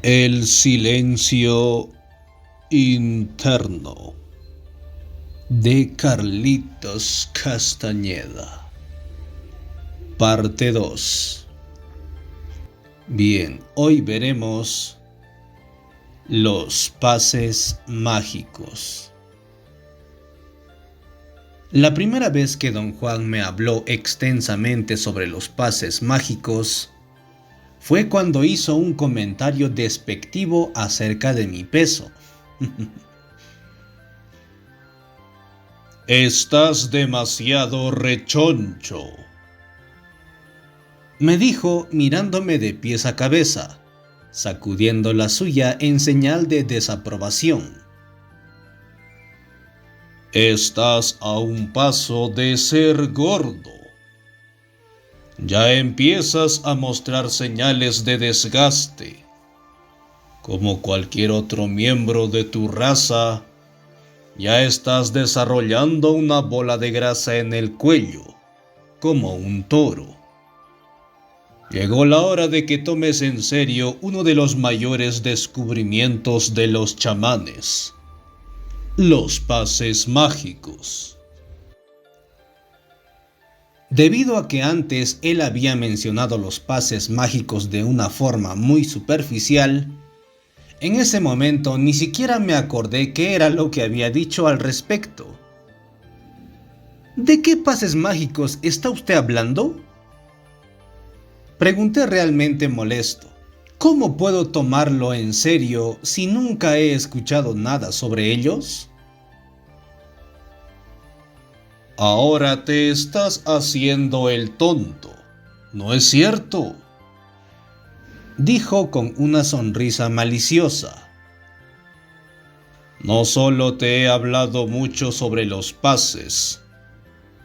El silencio interno de Carlitos Castañeda. Parte 2. Bien, hoy veremos los pases mágicos. La primera vez que don Juan me habló extensamente sobre los pases mágicos fue cuando hizo un comentario despectivo acerca de mi peso. Estás demasiado rechoncho, me dijo mirándome de pies a cabeza, sacudiendo la suya en señal de desaprobación. Estás a un paso de ser gordo. Ya empiezas a mostrar señales de desgaste. Como cualquier otro miembro de tu raza, ya estás desarrollando una bola de grasa en el cuello, como un toro. Llegó la hora de que tomes en serio uno de los mayores descubrimientos de los chamanes: los pases mágicos. Debido a que antes él había mencionado los pases mágicos de una forma muy superficial, en ese momento ni siquiera me acordé qué era lo que había dicho al respecto. ¿De qué pases mágicos está usted hablando?, pregunté realmente molesto. ¿Cómo puedo tomarlo en serio si nunca he escuchado nada sobre ellos? Ahora te estás haciendo el tonto, ¿no es cierto?, dijo con una sonrisa maliciosa. No solo te he hablado mucho sobre los pases,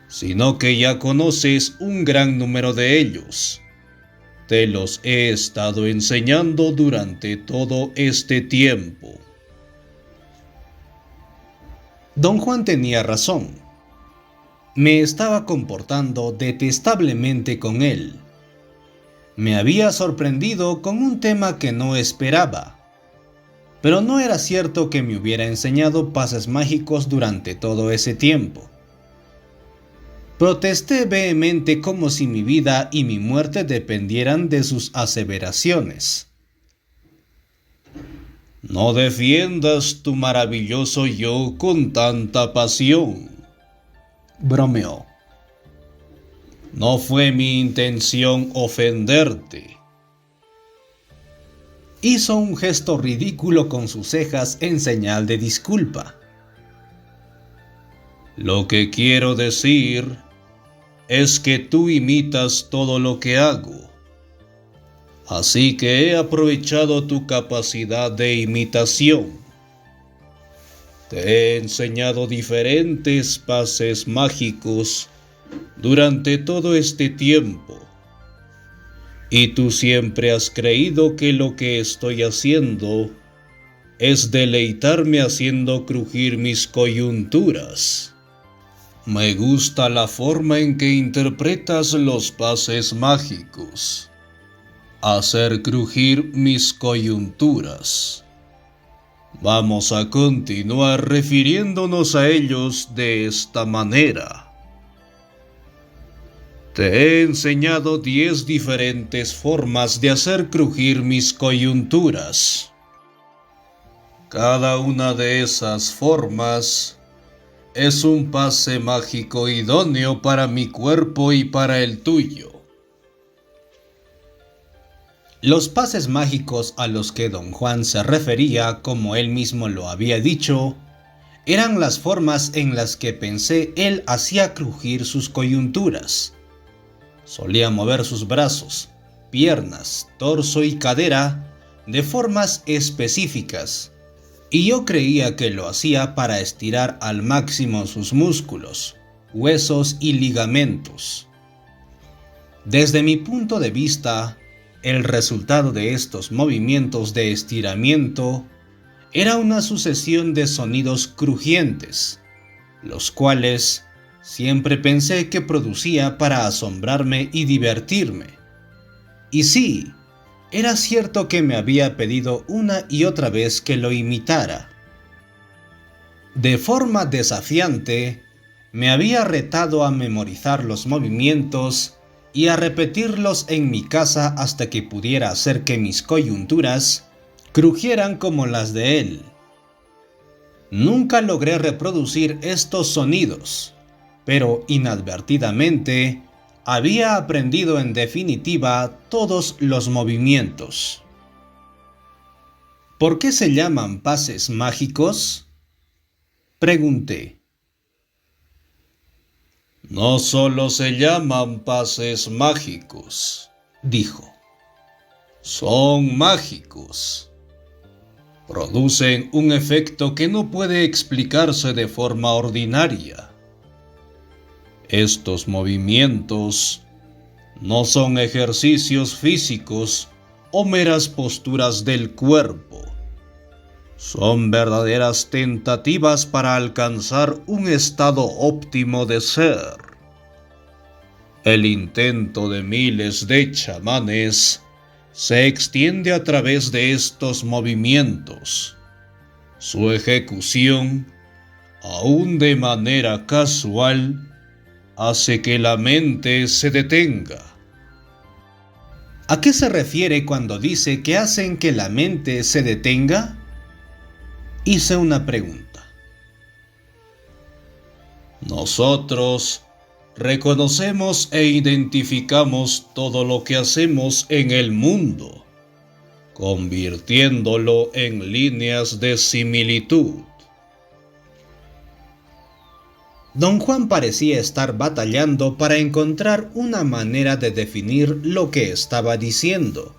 sino que ya conoces un gran número de ellos. Te los he estado enseñando durante todo este tiempo. Don Juan tenía razón. Me estaba comportando detestablemente con él. Me había sorprendido con un tema que no esperaba, pero no era cierto que me hubiera enseñado pases mágicos durante todo ese tiempo. Protesté vehemente como si mi vida y mi muerte dependieran de sus aseveraciones. No defiendas tu maravilloso yo con tanta pasión, bromeó. No fue mi intención ofenderte. Hizo un gesto ridículo con sus cejas en señal de disculpa. Lo que quiero decir es que tú imitas todo lo que hago. Así que he aprovechado tu capacidad de imitación. Te he enseñado diferentes pases mágicos durante todo este tiempo, y tú siempre has creído que lo que estoy haciendo es deleitarme haciendo crujir mis coyunturas. Me gusta la forma en que interpretas los pases mágicos. Hacer crujir mis coyunturas. Vamos a continuar refiriéndonos a ellos de esta manera. Te he enseñado 10 diferentes formas de hacer crujir mis coyunturas. Cada una de esas formas es un pase mágico idóneo para mi cuerpo y para el tuyo. Los pases mágicos a los que don Juan se refería, como él mismo lo había dicho, eran las formas en las que pensé él hacía crujir sus coyunturas. Solía mover sus brazos, piernas, torso y cadera de formas específicas, y yo creía que lo hacía para estirar al máximo sus músculos, huesos y ligamentos. Desde mi punto de vista, el resultado de estos movimientos de estiramiento era una sucesión de sonidos crujientes, los cuales siempre pensé que producía para asombrarme y divertirme. Y sí, Era cierto que me había pedido una y otra vez que lo imitara. De forma desafiante, me había retado a memorizar los movimientos y a repetirlos en mi casa hasta que pudiera hacer que mis coyunturas crujieran como las de él. Nunca logré reproducir estos sonidos, pero inadvertidamente había aprendido en definitiva todos los movimientos. ¿Por qué se llaman pases mágicos?, pregunté. No solo se llaman pases mágicos, dijo. Son mágicos. Producen un efecto que no puede explicarse de forma ordinaria. Estos movimientos no son ejercicios físicos o meras posturas del cuerpo. Son verdaderas tentativas para alcanzar un estado óptimo de ser. El intento de miles de chamanes se extiende a través de estos movimientos. Su ejecución, aún de manera casual, hace que la mente se detenga. ¿A qué se refiere cuando dice que hacen que la mente se detenga? Hice una pregunta. Nosotros reconocemos e identificamos todo lo que hacemos en el mundo, convirtiéndolo en líneas de similitud. Don Juan parecía estar batallando para encontrar una manera de definir lo que estaba diciendo.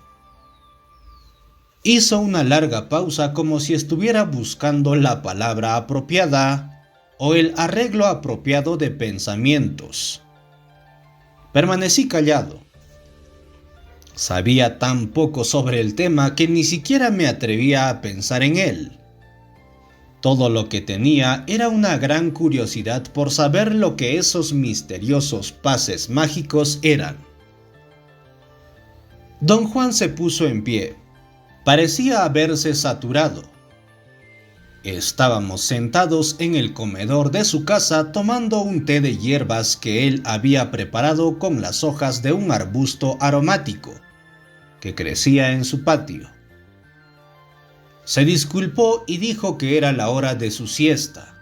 Hizo una larga pausa como si estuviera buscando la palabra apropiada o el arreglo apropiado de pensamientos. Permanecí callado. Sabía tan poco sobre el tema que ni siquiera me atrevía a pensar en él. Todo lo que tenía era una gran curiosidad por saber lo que esos misteriosos pases mágicos eran. Don Juan se puso en pie. Parecía haberse saturado. Estábamos sentados en el comedor de su casa tomando un té de hierbas que él había preparado con las hojas de un arbusto aromático que crecía en su patio. Se disculpó y dijo que era la hora de su siesta.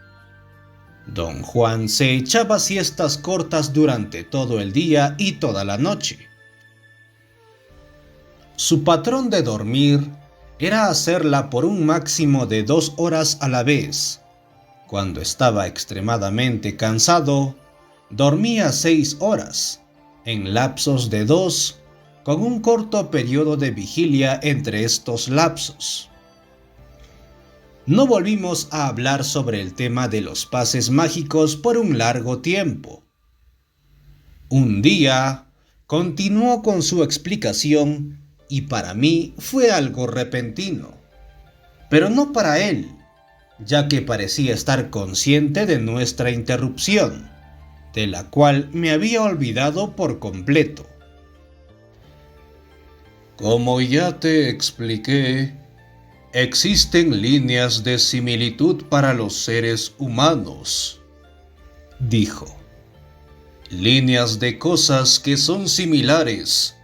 Don Juan se echaba siestas cortas durante todo el día y toda la noche. Su patrón de dormir era hacerla por un máximo de 2 horas a la vez. Cuando estaba extremadamente cansado, dormía 6 horas, en lapsos de 2, con un corto periodo de vigilia entre estos lapsos. No volvimos a hablar sobre el tema de los pases mágicos por un largo tiempo. Un día, continuó con su explicación y para mí fue algo repentino, pero no para él, ya que parecía estar consciente de nuestra interrupción, de la cual me había olvidado por completo. Como ya te expliqué, existen líneas de similitud para los seres humanos, dijo. Líneas de cosas que son similares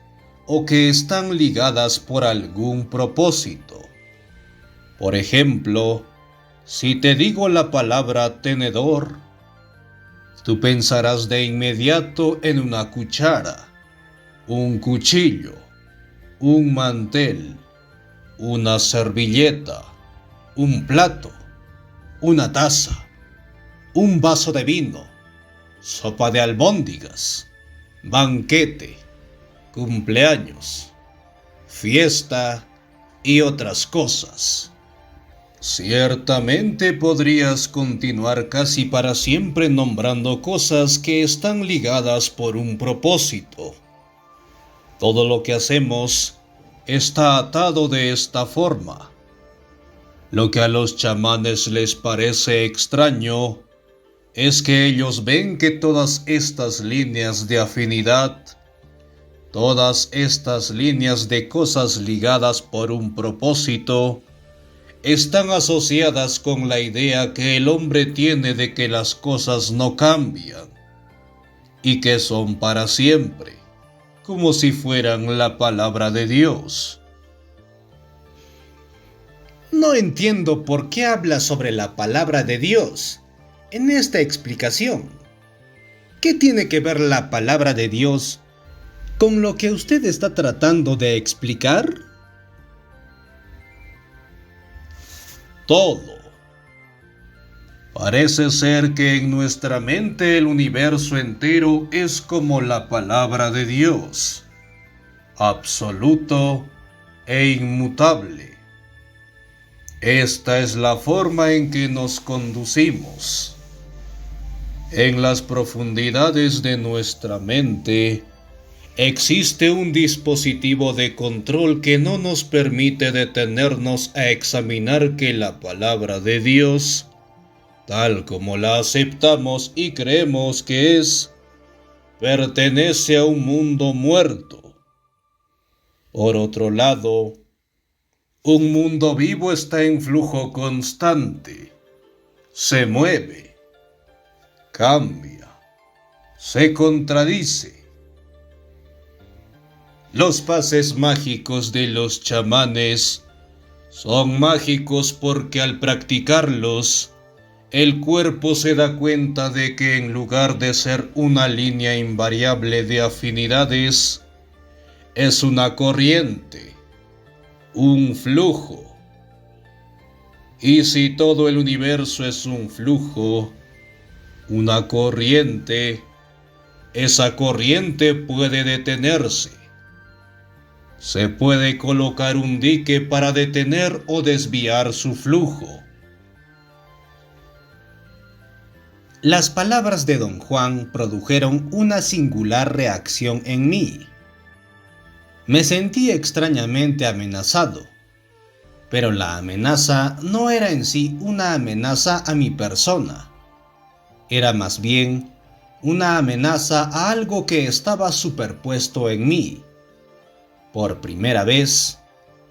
o que están ligadas por algún propósito. Por ejemplo, si te digo la palabra tenedor, tú pensarás de inmediato en una cuchara, un cuchillo, un mantel, una servilleta, un plato, una taza, un vaso de vino, sopa de albóndigas, banquete, cumpleaños, fiesta y otras cosas. Ciertamente podrías continuar casi para siempre nombrando cosas que están ligadas por un propósito. Todo lo que hacemos está atado de esta forma. Lo que a los chamanes les parece extraño es que ellos ven que todas estas líneas de afinidad Todas estas líneas de cosas ligadas por un propósito están asociadas con la idea que el hombre tiene de que las cosas no cambian y que son para siempre, como si fueran la palabra de Dios. No entiendo por qué habla sobre la palabra de Dios en esta explicación. ¿Qué tiene que ver la palabra de Dios con lo que usted está tratando de explicar? Todo. Parece ser que en nuestra mente el universo entero es como la palabra de Dios, absoluto e inmutable. Esta es la forma en que nos conducimos. En las profundidades de nuestra mente existe un dispositivo de control que no nos permite detenernos a examinar que la palabra de Dios, tal como la aceptamos y creemos que es, pertenece a un mundo muerto. Por otro lado, un mundo vivo está en flujo constante, se mueve, cambia, se contradice. Los pases mágicos de los chamanes son mágicos porque al practicarlos, el cuerpo se da cuenta de que en lugar de ser una línea invariable de afinidades, es una corriente, un flujo. Y si todo el universo es un flujo, una corriente, esa corriente puede detenerse. Se puede colocar un dique para detener o desviar su flujo. Las palabras de don Juan produjeron una singular reacción en mí. Me sentí extrañamente amenazado, pero la amenaza no era en sí una amenaza a mi persona. Era más bien una amenaza a algo que estaba superpuesto en mí. Por primera vez,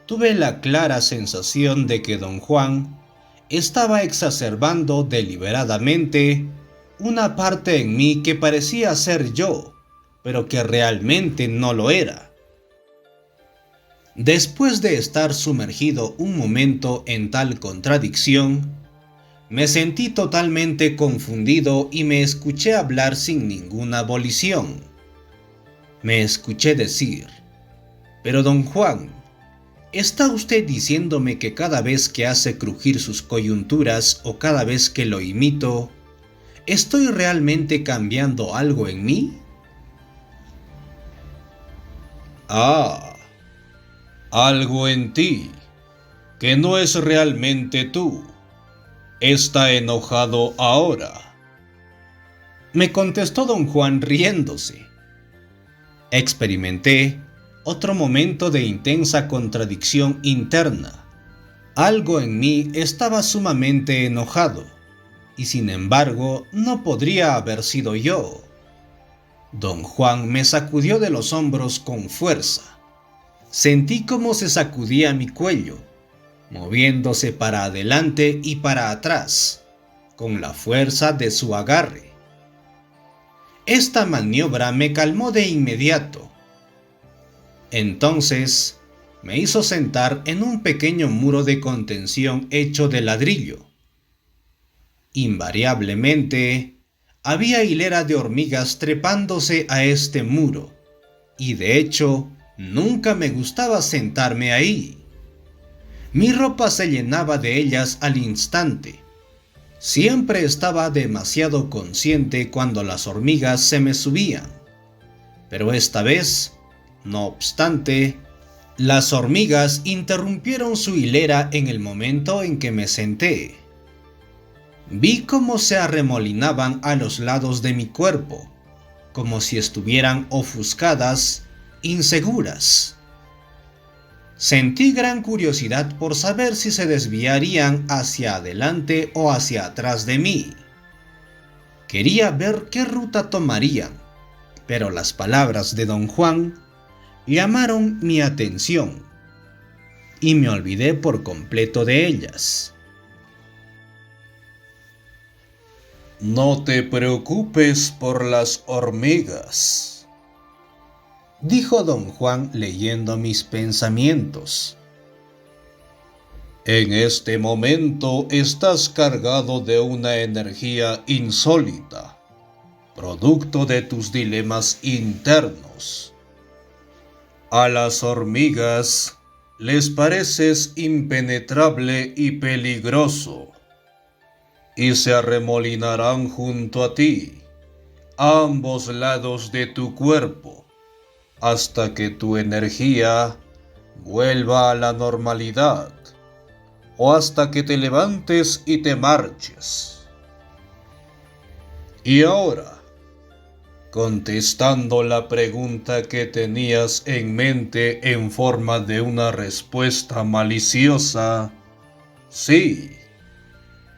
tuve la clara sensación de que don Juan estaba exacerbando deliberadamente una parte en mí que parecía ser yo, pero que realmente no lo era. Después de estar sumergido un momento en tal contradicción, me sentí totalmente confundido y me escuché hablar sin ninguna volición. Me escuché decir: «Pero don Juan, ¿está usted diciéndome que cada vez que hace crujir sus coyunturas o cada vez que lo imito, estoy realmente cambiando algo en mí?» Ah, algo en ti, que no es realmente tú, está enojado ahora, me contestó don Juan riéndose. Experimenté otro momento de intensa contradicción interna. Algo en mí estaba sumamente enojado, y sin embargo no podría haber sido yo. Don Juan me sacudió de los hombros con fuerza. Sentí cómo se sacudía mi cuello, moviéndose para adelante y para atrás, con la fuerza de su agarre. Esta maniobra me calmó de inmediato. Entonces me hizo sentar en un pequeño muro de contención hecho de ladrillo. Invariablemente, había hilera de hormigas trepándose a este muro, y de hecho, nunca me gustaba sentarme ahí. Mi ropa se llenaba de ellas al instante. Siempre estaba demasiado consciente cuando las hormigas se me subían. Pero esta vez, no obstante, las hormigas interrumpieron su hilera en el momento en que me senté. Vi cómo se arremolinaban a los lados de mi cuerpo, como si estuvieran ofuscadas, inseguras. Sentí gran curiosidad por saber si se desviarían hacia adelante o hacia atrás de mí. Quería ver qué ruta tomarían, pero las palabras de don Juan llamaron mi atención y me olvidé por completo de ellas. No te preocupes por las hormigas, dijo don Juan leyendo mis pensamientos. En este momento estás cargado de una energía insólita, producto de tus dilemas internos. A las hormigas les pareces impenetrable y peligroso, y se arremolinarán junto a ti, a ambos lados de tu cuerpo, hasta que tu energía vuelva a la normalidad, o hasta que te levantes y te marches. Y ahora, contestando la pregunta que tenías en mente en forma de una respuesta maliciosa, sí,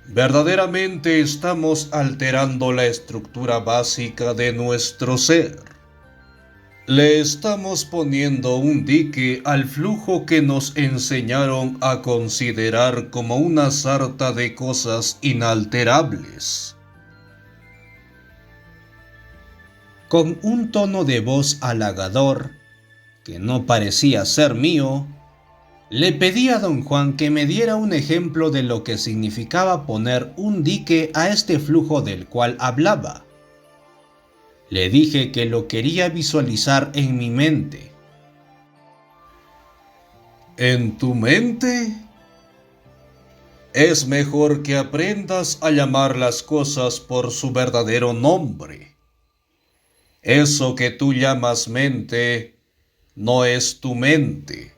verdaderamente estamos alterando la estructura básica de nuestro ser. Le estamos poniendo un dique al flujo que nos enseñaron a considerar como una sarta de cosas inalterables. Con un tono de voz halagador, que no parecía ser mío, le pedí a don Juan que me diera un ejemplo de lo que significaba poner un dique a este flujo del cual hablaba. Le dije que lo quería visualizar en mi mente. ¿En tu mente? Es mejor que aprendas a llamar las cosas por su verdadero nombre. Eso que tú llamas mente no es tu mente.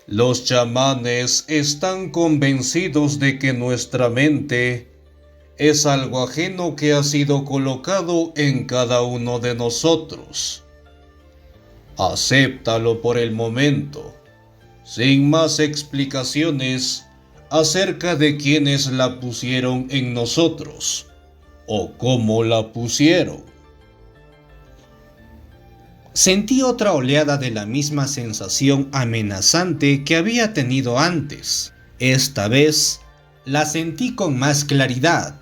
Los chamanes están convencidos de que nuestra mente es algo ajeno que ha sido colocado en cada uno de nosotros. Acéptalo por el momento, sin más explicaciones acerca de quiénes la pusieron en nosotros o cómo la pusieron. Sentí otra oleada de la misma sensación amenazante que había tenido antes. Esta vez la sentí con más claridad.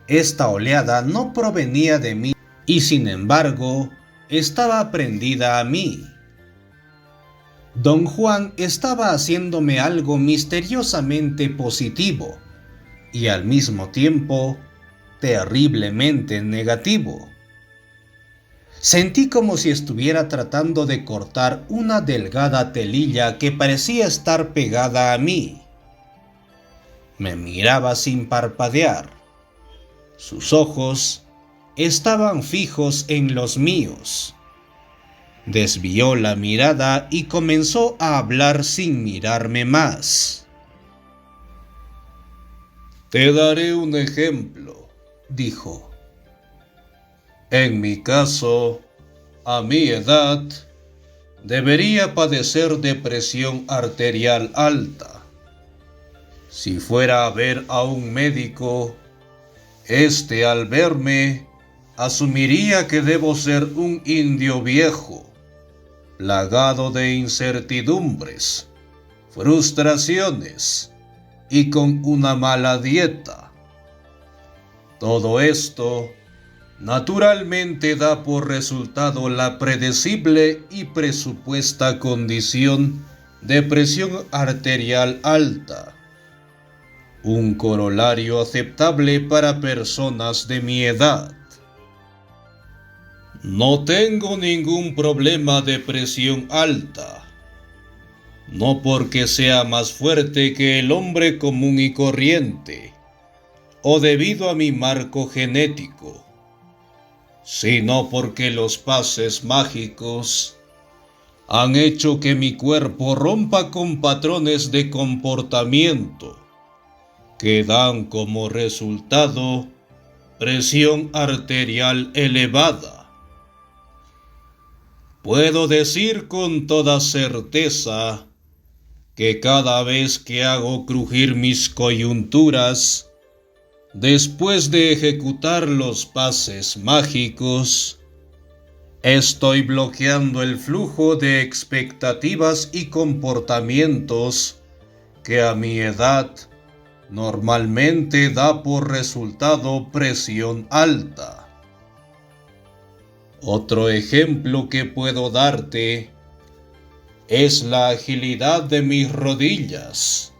Esta oleada no provenía de mí y sin embargo estaba prendida a mí. Don Juan estaba haciéndome algo misteriosamente positivo y al mismo tiempo terriblemente negativo. Sentí como si estuviera tratando de cortar una delgada telilla que parecía estar pegada a mí. Me miraba sin parpadear. Sus ojos estaban fijos en los míos. Desvió la mirada y comenzó a hablar sin mirarme más. Te daré un ejemplo, dijo. En mi caso, a mi edad, debería padecer de presión arterial alta. Si fuera a ver a un médico, al verme, asumiría que debo ser un indio viejo, plagado de incertidumbres, frustraciones y con una mala dieta. Todo esto naturalmente da por resultado la predecible y presupuesta condición de presión arterial alta, un corolario aceptable para personas de mi edad. No tengo ningún problema de presión alta, no porque sea más fuerte que el hombre común y corriente, o debido a mi marco genético, sino porque los pases mágicos han hecho que mi cuerpo rompa con patrones de comportamiento que dan como resultado presión arterial elevada. Puedo decir con toda certeza que cada vez que hago crujir mis coyunturas, después de ejecutar los pases mágicos, Estoy bloqueando el flujo de expectativas y comportamientos que a mi edad normalmente da por resultado presión alta. Otro ejemplo que puedo darte es la agilidad de mis rodillas.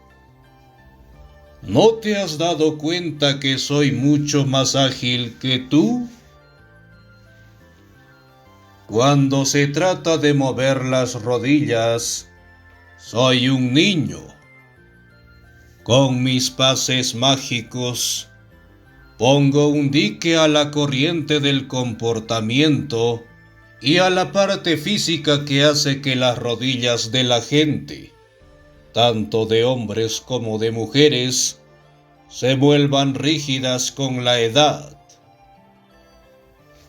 ¿No te has dado cuenta que soy mucho más ágil que tú? Cuando se trata de mover las rodillas, soy un niño. Con mis pases mágicos, pongo un dique a la corriente del comportamiento y a la parte física que hace que las rodillas de la gente, tanto de hombres como de mujeres, se vuelvan rígidas con la edad.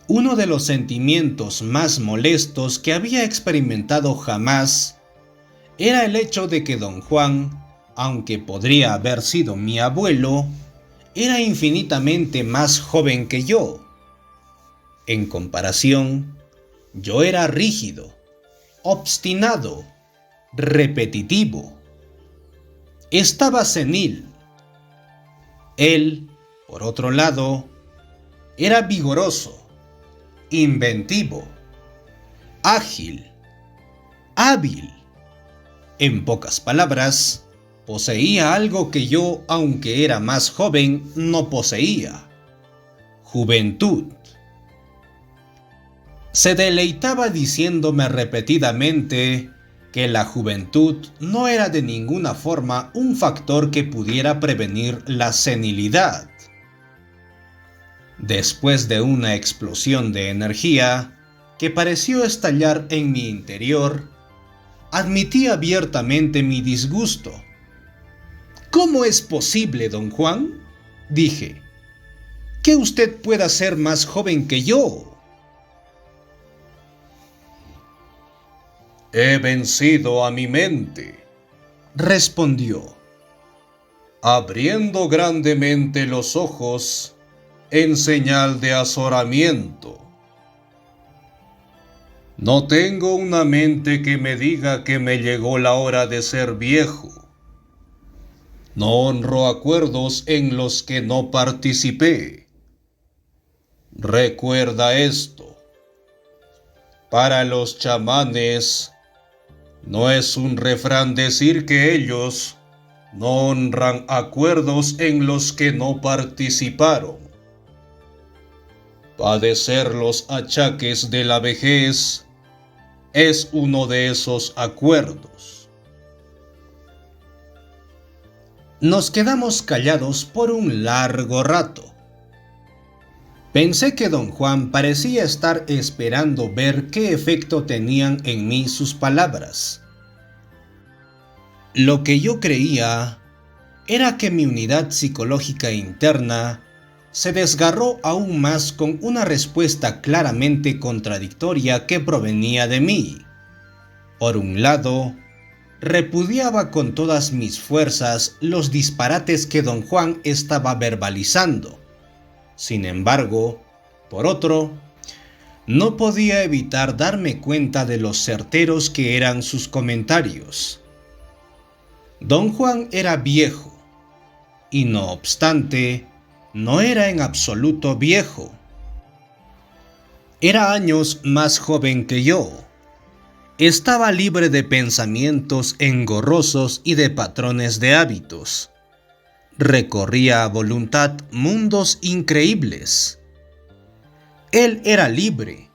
Uno de los sentimientos más molestos que había experimentado jamás era el hecho de que don Juan, aunque podría haber sido mi abuelo, era infinitamente más joven que yo. En comparación, yo era rígido, obstinado, repetitivo. Estaba senil. Él, por otro lado, era vigoroso, inventivo, ágil, hábil. En pocas palabras, poseía algo que yo, aunque era más joven, no poseía: juventud. Se deleitaba diciéndome repetidamente que la juventud no era de ninguna forma un factor que pudiera prevenir la senilidad. Después de una explosión de energía que pareció estallar en mi interior, admití abiertamente mi disgusto. ¿Cómo es posible, don Juan?, dije, que usted pueda ser más joven que yo? He vencido a mi mente, respondió, abriendo grandemente los ojos en señal de azoramiento. No tengo una mente que me diga que me llegó la hora de ser viejo. No honro acuerdos en los que no participé. Recuerda esto: para los chamanes, no es un refrán decir que ellos no honran acuerdos en los que no participaron. Padecer los achaques de la vejez es uno de esos acuerdos. Nos quedamos callados por un largo rato. Pensé que don Juan parecía estar esperando ver qué efecto tenían en mí sus palabras. Lo que yo creía era que mi unidad psicológica interna se desgarró aún más con una respuesta claramente contradictoria que provenía de mí. Por un lado, repudiaba con todas mis fuerzas los disparates que don Juan estaba verbalizando. Sin embargo, por otro, no podía evitar darme cuenta de lo certeros que eran sus comentarios. Don Juan era viejo, y no obstante, no era en absoluto viejo. Era años más joven que yo. Estaba libre de pensamientos engorrosos y de patrones de hábitos. Recorría a voluntad mundos increíbles. Él era libre,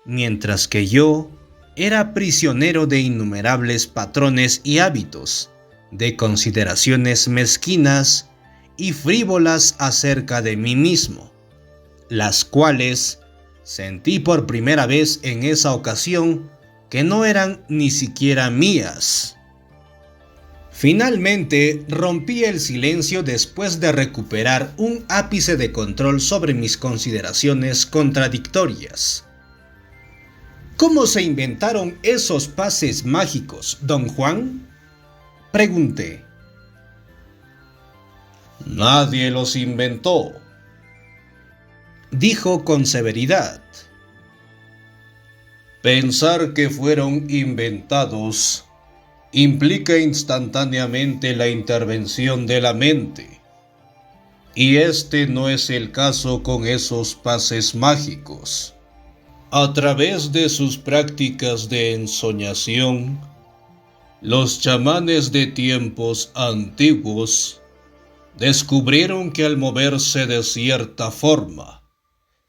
mientras que yo era prisionero de innumerables patrones y hábitos, de consideraciones mezquinas y frívolas acerca de mí mismo, las cuales sentí por primera vez en esa ocasión que no eran ni siquiera mías. Finalmente rompí el silencio después de recuperar un ápice de control sobre mis consideraciones contradictorias. ¿Cómo se inventaron esos pases mágicos, don Juan?, pregunté. Nadie los inventó, dijo con severidad. Pensar que fueron inventados implica instantáneamente la intervención de la mente, y este no es el caso con esos pases mágicos. A través de sus prácticas de ensoñación, los chamanes de tiempos antiguos descubrieron que al moverse de cierta forma,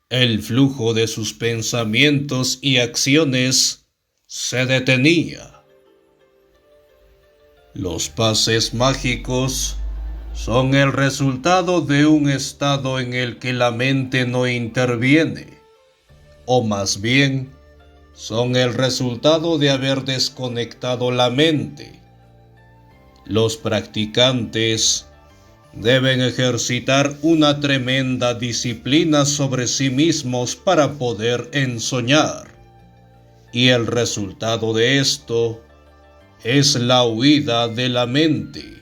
el flujo de sus pensamientos y acciones se detenía. Los pases mágicos son el resultado de un estado en el que la mente no interviene, o más bien, son el resultado de haber desconectado la mente. Los practicantes deben ejercitar una tremenda disciplina sobre sí mismos para poder ensoñar, y el resultado de esto es la huida de la mente.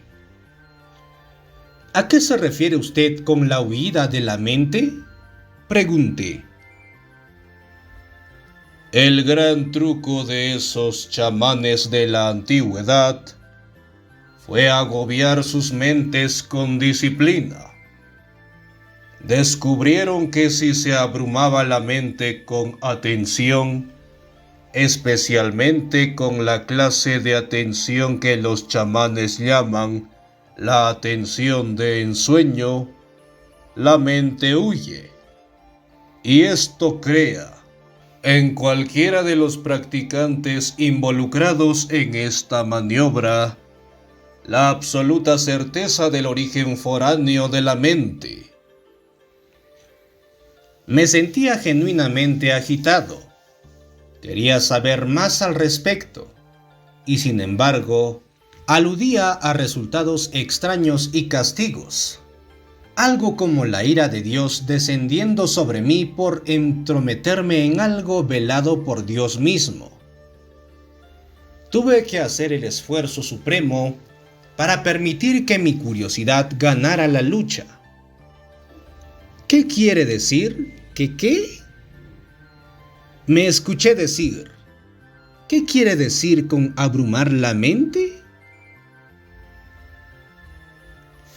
¿A qué se refiere usted con la huida de la mente?, pregunté. El gran truco de esos chamanes de la antigüedad fue agobiar sus mentes con disciplina. Descubrieron que si se abrumaba la mente con atención, especialmente con la clase de atención que los chamanes llaman la atención de ensueño, la mente huye. Y esto crea en cualquiera de los practicantes involucrados en esta maniobra la absoluta certeza del origen foráneo de la mente. Me sentía genuinamente agitado. Quería saber más al respecto, y sin embargo, aludía a resultados extraños y castigos, algo como la ira de Dios descendiendo sobre mí por entrometerme en algo velado por Dios mismo. Tuve que hacer el esfuerzo supremo para permitir que mi curiosidad ganara la lucha. ¿Qué quiere decir? ¿Qué? Me escuché decir. ¿Qué quiere decir con abrumar la mente?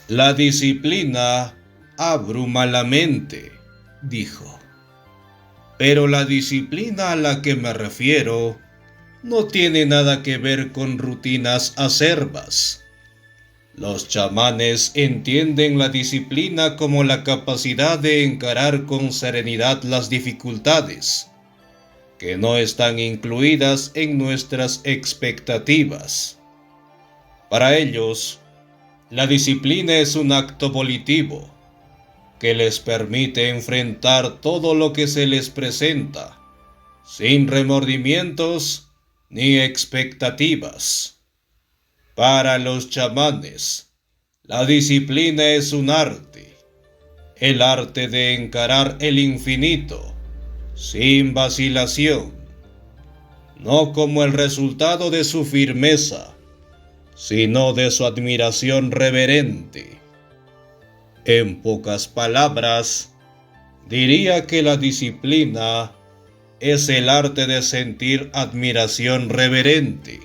La disciplina abruma la mente, dijo. Pero la disciplina a la que me refiero no tiene nada que ver con rutinas acerbas. Los chamanes entienden la disciplina como la capacidad de encarar con serenidad las dificultades, que no están incluidas en nuestras expectativas. Para ellos, la disciplina es un acto volitivo que les permite enfrentar todo lo que se les presenta, sin remordimientos ni expectativas. Para los chamanes, la disciplina es un arte, el arte de encarar el infinito, sin vacilación, no como el resultado de su firmeza, sino de su admiración reverente. En pocas palabras, diría que la disciplina es el arte de sentir admiración reverente.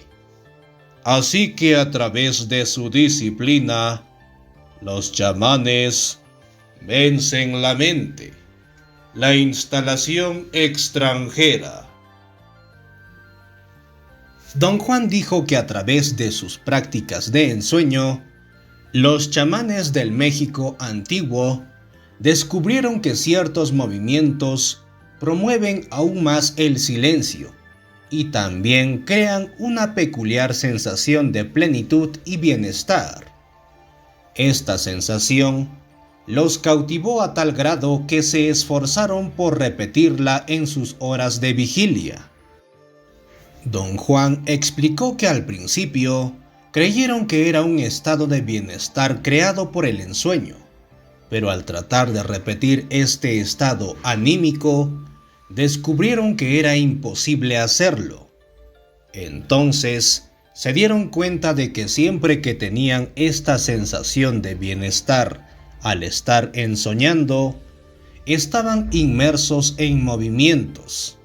Así que a través de su disciplina, los chamanes vencen la mente, la instalación extranjera. Don Juan dijo que a través de sus prácticas de ensueño, los chamanes del México antiguo descubrieron que ciertos movimientos promueven aún más el silencio y también crean una peculiar sensación de plenitud y bienestar. Esta sensación los cautivó a tal grado que se esforzaron por repetirla en sus horas de vigilia. Don Juan explicó que al principio creyeron que era un estado de bienestar creado por el ensueño, pero al tratar de repetir este estado anímico, descubrieron que era imposible hacerlo. Entonces, se dieron cuenta de que siempre que tenían esta sensación de bienestar al estar ensoñando, estaban inmersos en movimientos.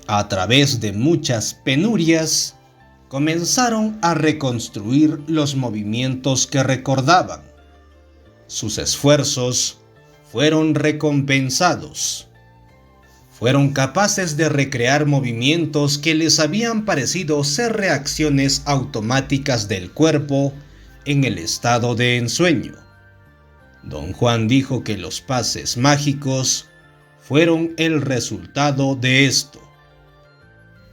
A través de muchas penurias, comenzaron a reconstruir los movimientos que recordaban. Sus esfuerzos fueron recompensados. Fueron capaces de recrear movimientos que les habían parecido ser reacciones automáticas del cuerpo en el estado de ensueño. Don Juan dijo que los pases mágicos fueron el resultado de esto.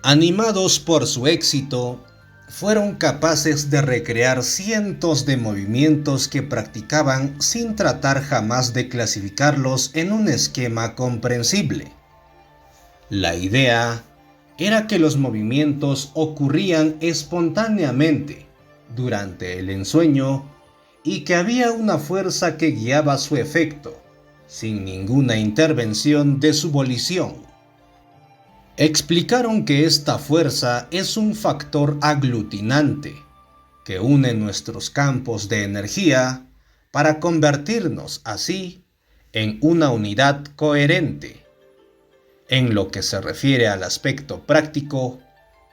Animados por su éxito, fueron capaces de recrear cientos de movimientos que practicaban sin tratar jamás de clasificarlos en un esquema comprensible. La idea era que los movimientos ocurrían espontáneamente durante el ensueño y que había una fuerza que guiaba su efecto, sin ninguna intervención de su volición. Explicaron que esta fuerza es un factor aglutinante que une nuestros campos de energía para convertirnos así en una unidad coherente. En lo que se refiere al aspecto práctico,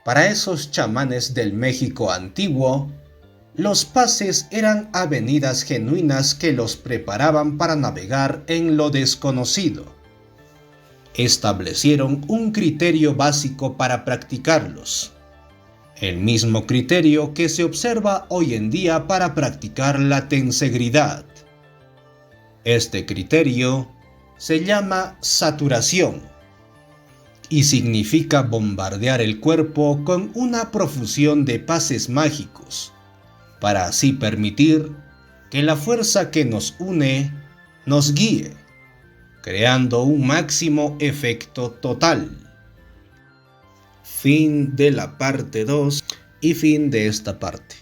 para esos chamanes del México antiguo, los pases eran avenidas genuinas que los preparaban para navegar en lo desconocido. Establecieron un criterio básico para practicarlos, el mismo criterio que se observa hoy en día para practicar la tensegridad. Este criterio se llama saturación y significa bombardear el cuerpo con una profusión de pases mágicos, para así permitir que la fuerza que nos une nos guíe, creando un máximo efecto total. Fin de la parte 2 y fin de esta parte,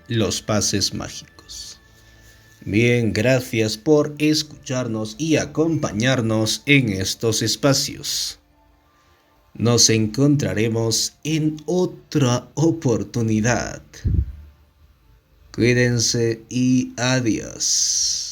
los pases mágicos. Bien, gracias por escucharnos y acompañarnos en estos espacios. Nos encontraremos en otra oportunidad. Cuídense y adiós.